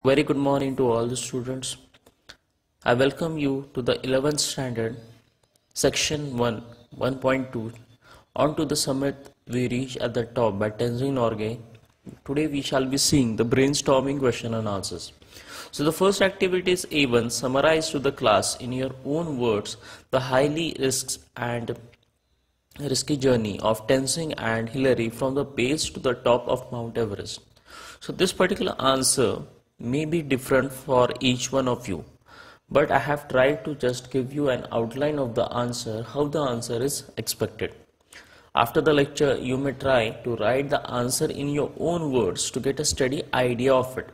Very good morning to all the students. I welcome you to the 11th standard, section 1, 1.2. On to the summit we reach at the top by Tenzing Norgay. Today we shall be seeing the brainstorming question and answers. So the first activity is A1. Summarize to the class in your own words the highly risky journey of Tenzing and Hillary from the base to the top of Mount Everest. So this particular answer may be different for each one of you, but I have tried to just give you an outline of the answer, how the answer is expected. After the lecture, you may try to write the answer in your own words to get a steady idea of it.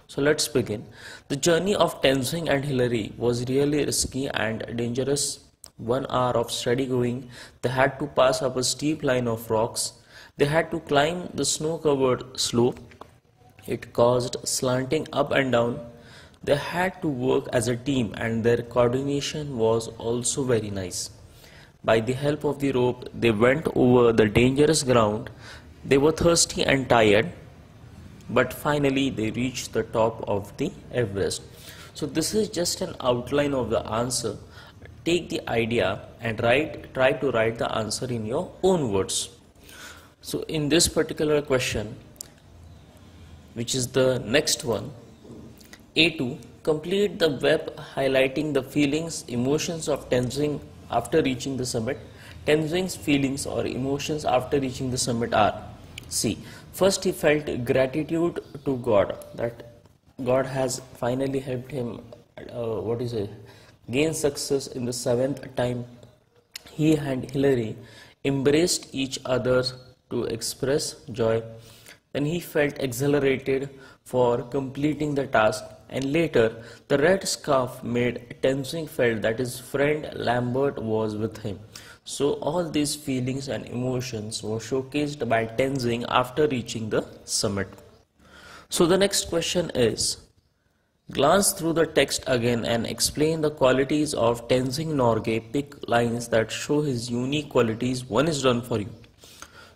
So let's begin. The journey of Tenzing and Hillary was really risky and dangerous. 1 hour of steady going, they had to pass up a steep line of rocks. They had to climb the snow-covered slope. It caused slanting up and down. They had to work as a team and their coordination was also very nice. By the help of the rope, they went over the dangerous ground. They were thirsty and tired, but finally they reached the top of the Everest. So this is just an outline of the answer. Take the idea and try to write the answer in your own words. So in this particular question, which is the next one, A2, complete the web highlighting the feelings, emotions of Tenzing after reaching the summit. Tenzing's feelings or emotions after reaching the summit are: C. First, he felt gratitude to God that God has finally helped him gain success in the 7th time. He and Hillary embraced each other to express joy. Then he felt exhilarated for completing the task, and later the red scarf made Tenzing felt that his friend Lambert was with him. So all these feelings and emotions were showcased by Tenzing after reaching the summit. So the next question is, glance through the text again and explain the qualities of Tenzing Norgay. Pick lines that show his unique qualities. One is done for you.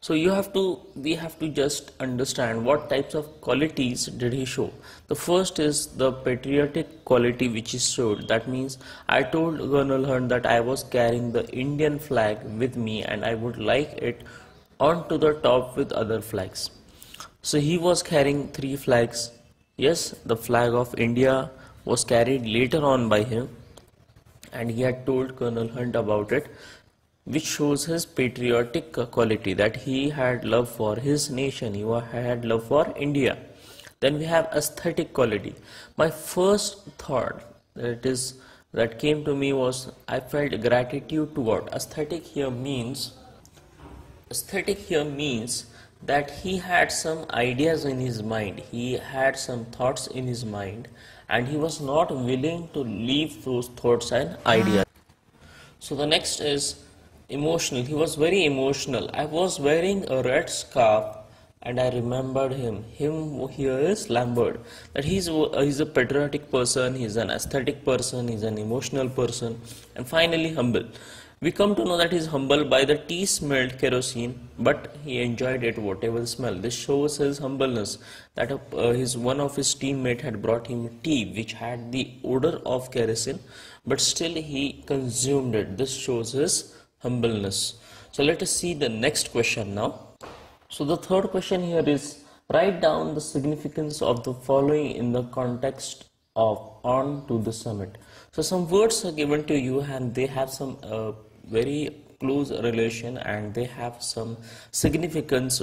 So we have to just understand what types of qualities did he show. The first is the patriotic quality which he showed. That means I told Colonel Hunt that I was carrying the Indian flag with me and I would like it onto the top with other flags. So he was carrying 3 flags. Yes, the flag of India was carried later on by him and he had told Colonel Hunt about it, which shows his patriotic quality, that he had love for his nation, he had love for India. Then we have aesthetic quality. My first thought that came to me was I felt gratitude to God. Aesthetic here means that he had some ideas in his mind, he had some thoughts in his mind, and he was not willing to leave those thoughts and ideas. So the next is emotional. He was very emotional. I was wearing a red scarf and I remembered him. Him here is Lambert. That he's a patriotic person, he's an aesthetic person, he's an emotional person. And finally, humble. We come to know that he's humble by the tea smelled kerosene, but he enjoyed it whatever the smell. This shows his humbleness, that one of his teammates had brought him tea which had the odor of kerosene, but still he consumed it. This shows his humbleness. So let us see the next question now. So the third question here is, write down the significance of the following in the context of On to the Summit. So some words are given to you and they have some very close relation and they have some significance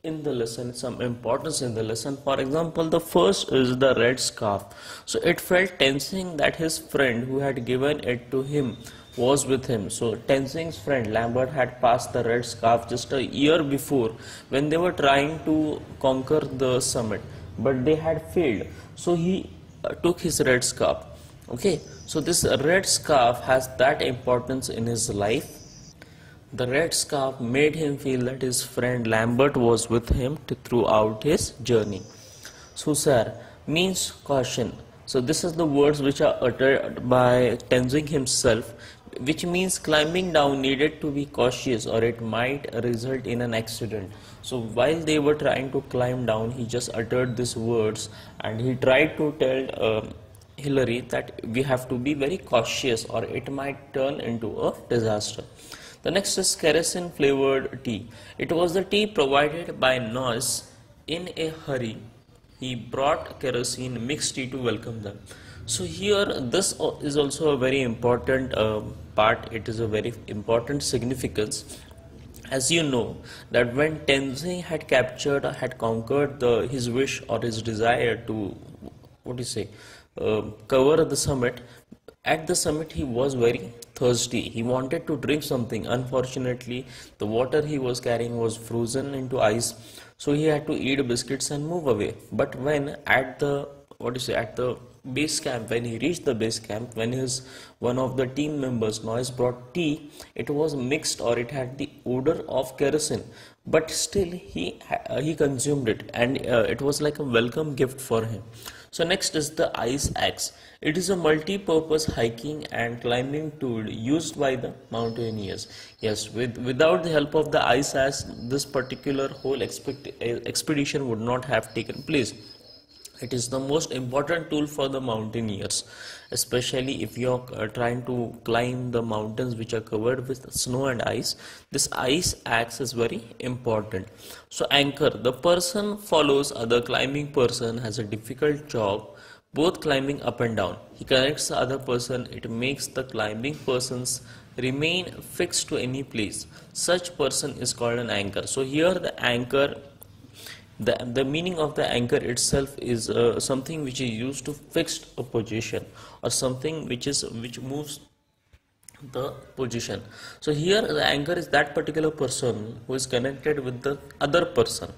in the lesson, some importance in the lesson. For example, the first is the red scarf. So it felt Tenzing that his friend who had given it to him was with him. So Tenzing's friend Lambert had passed the red scarf just a year before when they were trying to conquer the summit, but they had failed. So he took his red scarf. Okay, so this red scarf has that importance in his life. The red scarf made him feel that his friend Lambert was with him throughout his journey. Susar means caution. So this is the words which are uttered by Tenzing himself, which means climbing down needed to be cautious or it might result in an accident. So while they were trying to climb down, he just uttered these words and he tried to tell Hillary that we have to be very cautious or it might turn into a disaster. The next is kerosene flavored tea. It was the tea provided by Noyes in a hurry. He brought kerosene mixed tea to welcome them. So here this is also a very important part. It is a very important significance. As you know that when Tenzing had captured or had conquered his wish or his desire to what do you say cover the summit, at the summit he was very thirsty. He wanted to drink something. Unfortunately, the water he was carrying was frozen into ice, so he had to eat biscuits and move away. But when at the at the base camp, when he reached the base camp, when his one of the team members Noyes brought tea, it was mixed or it had the odor of kerosene, but still he consumed it, and it was like a welcome gift for him. So next is the ice axe. It is a multi-purpose hiking and climbing tool used by the mountaineers. Yes, without the help of the ice axe, this particular whole expedition would not have taken place. It is the most important tool for the mountaineers, especially if you are trying to climb the mountains which are covered with snow and ice. This ice axe is very important. So anchor, the person follows other climbing person has a difficult job, both climbing up and down. He connects the other person. It makes the climbing persons remain fixed to any place. Such person is called an anchor. So here the anchor, the meaning of the anchor itself is something which is used to fix a position or something which moves the position. So here the anchor is that particular person who is connected with the other person.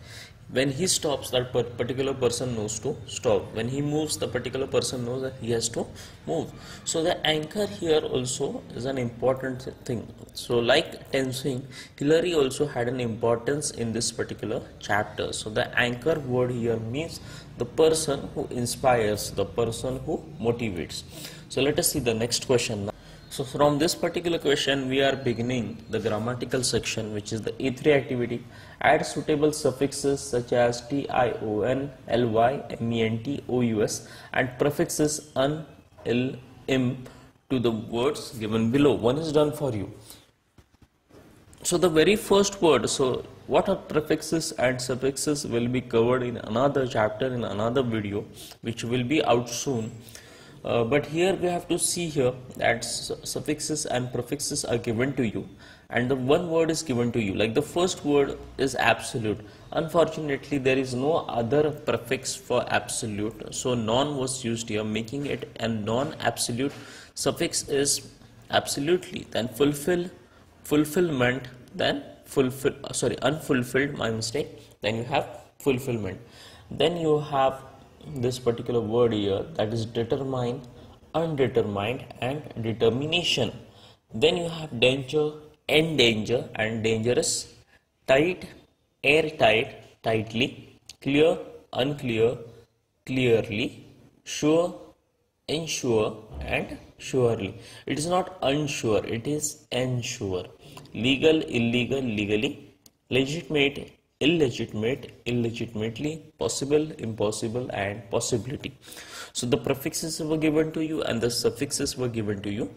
When he stops, that particular person knows to stop. When he moves, the particular person knows that he has to move. So the anchor here also is an important thing. So like Tenzing, Hillary also had an importance in this particular chapter. So the anchor word here means the person who inspires, the person who motivates. So let us see the next question now. So from this particular question, we are beginning the grammatical section, which is the A3 activity. Add suitable suffixes such as tion, ly, ment, ous and prefixes un, il, im to the words given below. One is done for you. So the very first word, so what are prefixes and suffixes will be covered in another chapter, in another video, which will be out soon. But here we have to see here that suffixes and prefixes are given to you and the one word is given to you. Like the first word is absolute. Unfortunately, there is no other prefix for absolute, so non was used here, making it a non-absolute. Suffix is absolutely, then fulfillment, then unfulfilled, my mistake, then you have fulfillment, then you have this particular word here, that is determine, undetermined and determination. Then you have danger, endanger and dangerous, tight, airtight, tightly, clear, unclear, clearly, sure, ensure and surely. It is not unsure, it is ensure. Legal, illegal, legally, legitimate, illegitimate, illegitimately, possible, impossible and possibility. So the prefixes were given to you and the suffixes were given to you.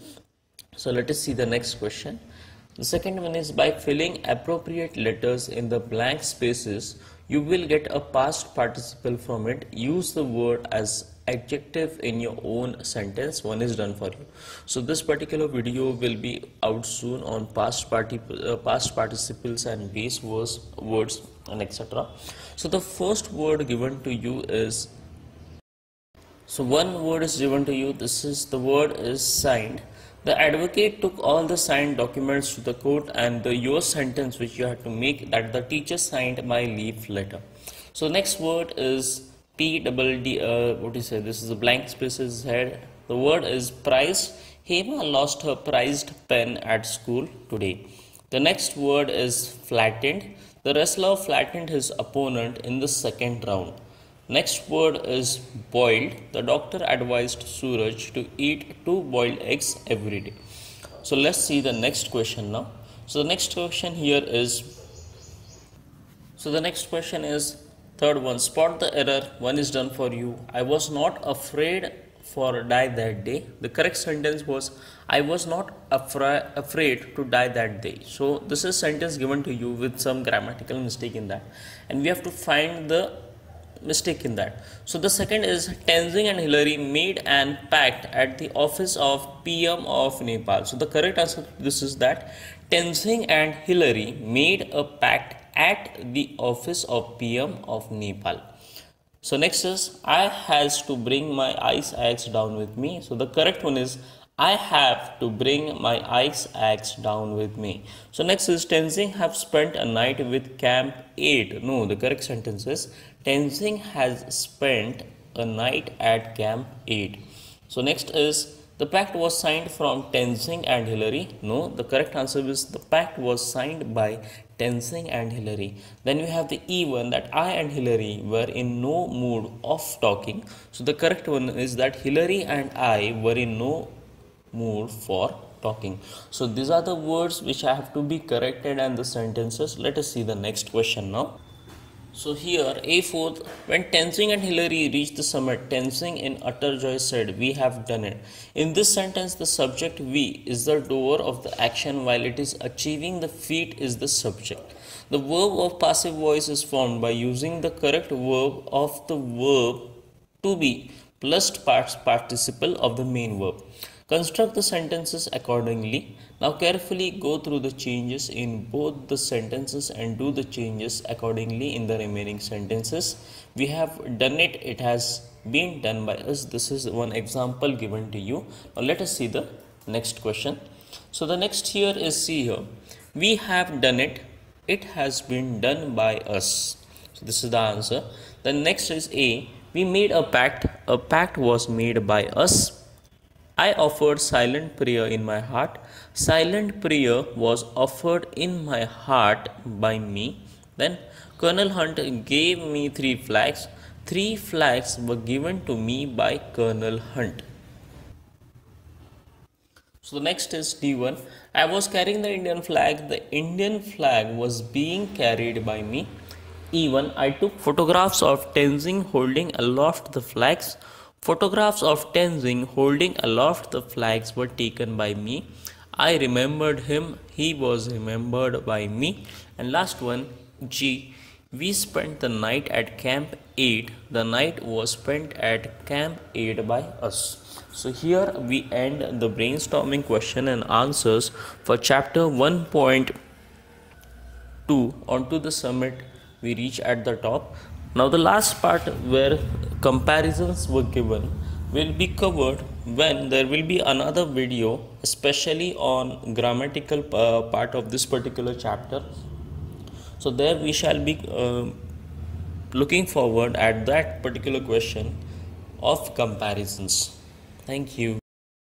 So let us see the next question. The second one is, by filling appropriate letters in the blank spaces, you will get a past participle from it. Use the word as adjective in your own sentence. One is done for you. So this particular video will be out soon on past participles and base words and etc. So the first word given to you is, so one word is given to you. This is the word is signed. The advocate took all the signed documents to the court and your sentence which you had to make, that the teacher signed my leave letter. So next word is what do you say? This is a blank spaces head. The word is prize. Hema lost her prized pen at school today. The next word is flattened. The wrestler flattened his opponent in the second round. Next word is boiled. The doctor advised Suraj to eat 2 boiled eggs every day. So let's see the next question now. So the next question here is, third one, spot the error, one is done for you. I was not afraid for die that day. The correct sentence was, I was not afraid to die that day. So this is sentence given to you with some grammatical mistake in that, and we have to find the mistake in that. So the second is, Tenzing and Hillary made an pact at the office of PM of Nepal. So the correct answer to this is that Tenzing and Hillary made a pact at the office of PM of Nepal. So next is, I has to bring my ice axe down with me. So the correct one is, I have to bring my ice axe down with me. So next is, Tenzing have spent a night with Camp 8. No, the correct sentence is, Tenzing has spent a night at Camp 8. So next is, the pact was signed from Tenzing and Hillary. No, the correct answer is, the pact was signed by Tenzing and Hillary. Then we have the E one, that I and Hillary were in no mood of talking. So the correct one is that Hillary and I were in no mood for talking. So these are the words which I have to be corrected and the sentences. Let us see the next question now. So here A4, when Tenzing and Hillary reached the summit, Tenzing in utter joy said, we have done it. In this sentence, the subject we is the doer of the action, while it is achieving the feat is the subject. The verb of passive voice is formed by using the correct verb of the verb to be plus participle of the main verb. Construct the sentences accordingly. Now carefully go through the changes in both the sentences and do the changes accordingly in the remaining sentences. We have done it. It has been done by us. This is one example given to you. Now let us see the next question. So the next here is, see here, we have done it. It has been done by us. So this is the answer. The next is A, we made a pact. A pact was made by us. I offered silent prayer in my heart. Silent prayer was offered in my heart by me. Then Colonel Hunt gave me 3 flags. 3 flags were given to me by Colonel Hunt. So the next is D1. I was carrying the Indian flag. The Indian flag was being carried by me. E1. I took photographs of Tenzing holding aloft the flags. Photographs of Tenzing holding aloft the flags were taken by me. I remembered him. He was remembered by me. And last one, G. We spent the night at Camp 8. The night was spent at Camp 8 by us. So here we end the brainstorming question and answers for chapter 1.2 onto the summit. We reach at the top. Now the last part where comparisons were given will be covered when there will be another video, especially on grammatical part of this particular chapter. So there we shall be looking forward at that particular question of comparisons. Thank you.